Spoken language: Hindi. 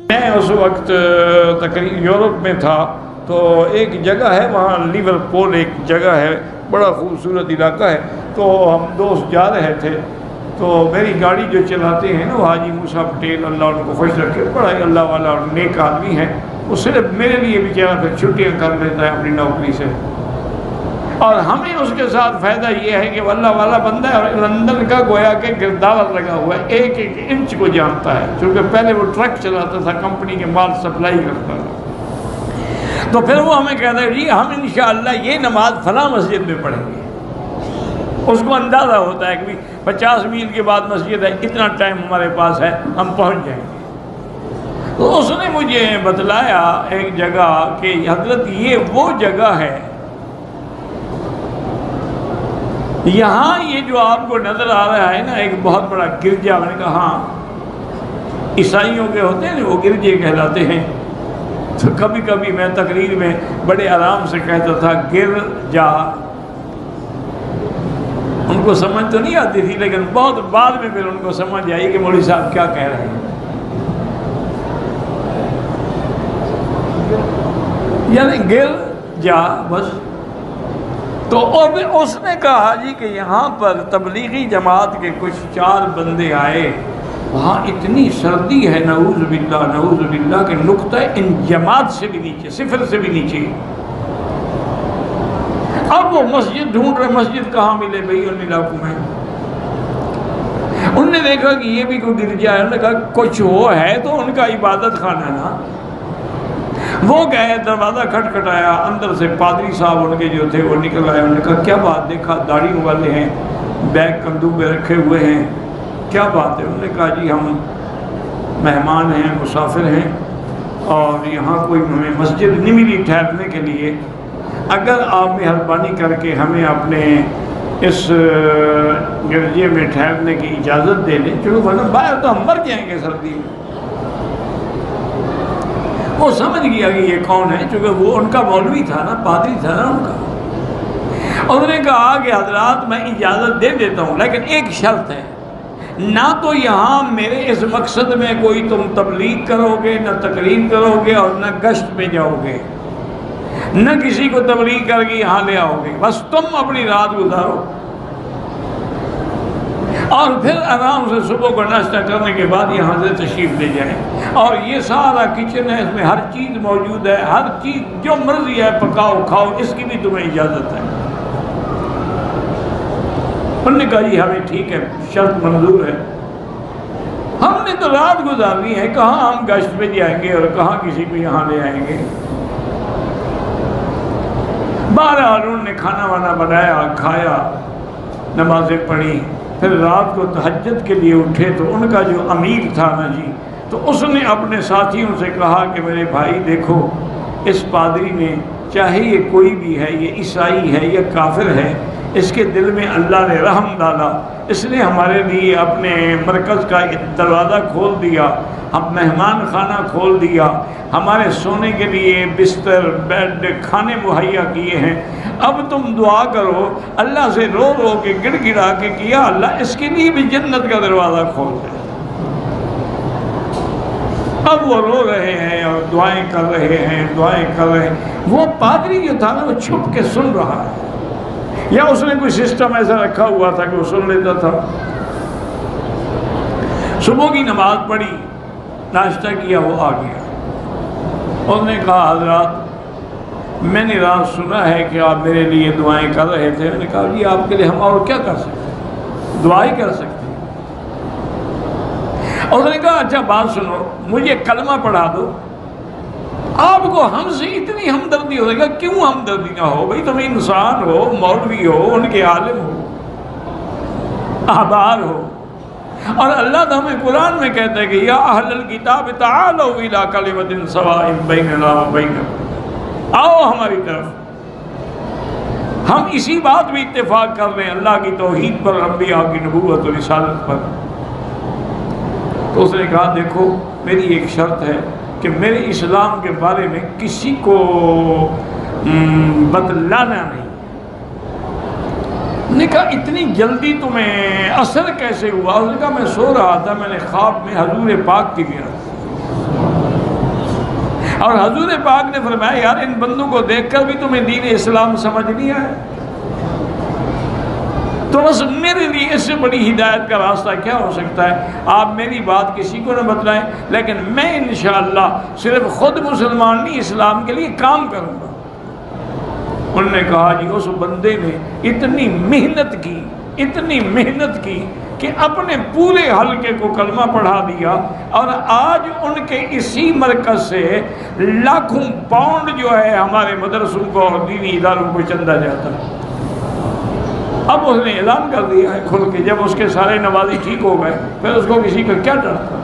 मैं उस वक्त तकरीबन यूरोप में था, तो एक जगह है वहाँ लिवरपूल एक जगह है, बड़ा खूबसूरत इलाका है। तो हम दोस्त जा रहे थे, तो मेरी गाड़ी जो चलाते हैं ना वो हाजी मूसा पटेल, अल्लाह उनको खुश रखे, बड़ा ही अल्लाह वाला और नेक आदमी है। वो सिर्फ मेरे लिए बेचारा फिर छुट्टियाँ कर लेता है अपनी नौकरी से, और हमें उसके साथ फ़ायदा ये है कि वो अल्लाह वाला बंदा है और लंदन का गोया के गिरदावर लगा हुआ है, एक एक इंच को जानता है, क्योंकि पहले वो ट्रक चलाता था, कंपनी के माल सप्लाई करता था। तो फिर वो हमें कहता है जी हम इंशाअल्लाह ये नमाज फलां मस्जिद में पढ़ेंगे। उसको अंदाज़ा होता है कि 50 मील के बाद मस्जिद है, इतना टाइम हमारे पास है, हम पहुँच जाएंगे। तो उसने मुझे बतलाया एक जगह कि हजरत ये वो जगह है, यहाँ ये जो आपको नज़र आ रहा है ना एक बहुत बड़ा गिरजा। मैंने कहा हाँ, ईसाइयों के होते हैं ना वो गिरजे कहलाते हैं। तो कभी कभी मैं तकरीर में बड़े आराम से कहता था गिरजा, उनको समझ तो नहीं आती थी, लेकिन बहुत बाद में फिर उनको समझ आई कि मौलवी साहब क्या कह रहे हैं, यानी गिरजा बस। तो अब उसने कहा जी कि यहाँ पर तबलीगी जमात के कुछ 4 बंदे आए, वहाँ इतनी सर्दी है नऊज़ बिल्लाह के नुक्ता इन जमात से भी नीचे, सिफर से भी नीचे। अब वो मस्जिद ढूंढ रहे, मस्जिद कहाँ मिले भाई उन इलाकों में। उनने देखा कि ये भी कोई गिरजा है, उन्होंने कहा कुछ वो है तो उनका इबादत खाना ना। वो गए, दरवाज़ा खटखटाया, अंदर से पादरी साहब उनके जो थे वो निकल आए। उन्होंने कहा क्या बात, देखा दाढ़ी वाले हैं, बैग कंधों पे रखे हुए हैं, क्या बात है। उन्होंने कहा जी हम मेहमान हैं, मुसाफिर हैं, और यहाँ कोई हमें मस्जिद नहीं मिली ठहरने के लिए, अगर आप मेहरबानी करके हमें अपने इस गिरजे में ठहरने की इजाज़त दे दें, चलो वरना बाहर तो हम मर जाएंगे सर्दी में। वो समझ गया कि ये कौन है, क्योंकि वो उनका मौलवी था ना, पादरी था ना उनका। उन्होंने कहा कि हजरात मैं इजाज़त दे देता हूँ, लेकिन एक शर्त है, ना तो यहाँ मेरे इस मकसद में कोई तुम तबलीग करोगे, न तकरीर करोगे, और न गश्त पे जाओगे, न किसी को तबलीग करके यहाँ ले आओगे, बस तुम अपनी रात गुजारो और फिर आराम से सुबह को नाश्ता करने के बाद यहाँ से तशरीफ़ ले जाएं। और ये सारा किचन है, इसमें हर चीज़ मौजूद है, हर चीज़ जो मर्जी है पकाओ खाओ, इसकी भी तुम्हें इजाज़त है। उन्होंने कहा जी हमें ठीक है, शर्त मंजूर है। हमने तो रात गुजारनी है, कहाँ हम गश्त पे जाएंगे और कहाँ किसी को यहाँ ले आएंगे। बहरहाल उन्होंने खाना वाना बनाया, खाया, नमाज़ें पढ़ी, फिर रात को तहज्जुद के लिए उठे। तो उनका जो अमीर था ना जी, तो उसने अपने साथियों से कहा कि मेरे भाई देखो, इस पादरी ने, चाहे ये कोई भी है, ये ईसाई है या काफिर है, इसके दिल में अल्लाह ने रहम डाला, इसने हमारे लिए अपने मरकज़ का दरवाज़ा खोल दिया, हम मेहमान खाना खोल दिया, हमारे सोने के लिए बिस्तर, बेड, खाने मुहैया किए हैं। अब तुम दुआ करो, अल्लाह से रो रो के गिड़गिड़ा के किया अल्लाह इसके लिए भी जन्नत का दरवाज़ा खोल दे। अब वो रो रहे हैं और दुआएं कर रहे हैं, वो पादरी जो था ना वो छुप के सुन रहा है, या उसने कोई सिस्टम ऐसा रखा हुआ था कि वो सुन लेता था। सुबह की नमाज पढ़ी, नाश्ता किया, वो आ गया। उसने कहा हजरात मैंने रात सुना है कि आप मेरे लिए दुआएं कर रहे थे। मैंने कहा जी आपके लिए हम और क्या कर सकते, दुआएं कर सकते हैं। और उसने कहा अच्छा बात सुनो, मुझे कलमा पढ़ा दो। आपको हमसे इतनी हमदर्दी हो जाएगा, क्यों हमदर्दी ना हो भाई, तुम इंसान हो, मौलवी हो, उनके आलिम हो, आबार हो, और अल्लाह तो हमें कुरान में कहता है कि या अहलल किताब ताअलू इला कलिमतिन सवाइन बैनना व बैनकुम, आओ हमारी तरफ, हम इसी बात में इत्तेफाक कर रहे हैं, अल्लाह की तौहीद पर, अंबिया की नबूवत और रिसालत पर। तो उसने कहा देखो मेरी एक शर्त है कि मेरे इस्लाम के बारे में किसी को बतलाना नहीं, ने कहा इतनी जल्दी तुम्हें असर कैसे हुआ? उसने कहा मैं सो रहा था, मैंने ख्वाब में हजूर पाक की गया और हजूर पाक ने फरमाया यार इन बंदों को देखकर भी तुम्हें दीन इस्लाम समझ नहीं आया, तो बस मेरे लिए इससे बड़ी हिदायत का रास्ता क्या हो सकता है? आप मेरी बात किसी को न बतलाएं, लेकिन मैं इंशाअल्लाह सिर्फ खुद मुसलमान नहीं इस्लाम के लिए काम करूँगा। उन्होंने कहा जी उस बंदे ने इतनी मेहनत की कि अपने पूरे हलके को कलमा पढ़ा दिया और आज उनके इसी मरकज से लाखों पाउंड जो है हमारे मदरसों को और दीनी इदारों को चंदा जाता है। अब उसने ऐलान कर दिया है खुल के, जब उसके सारे नवाजी ठीक हो गए फिर उसको किसी का क्या डर था?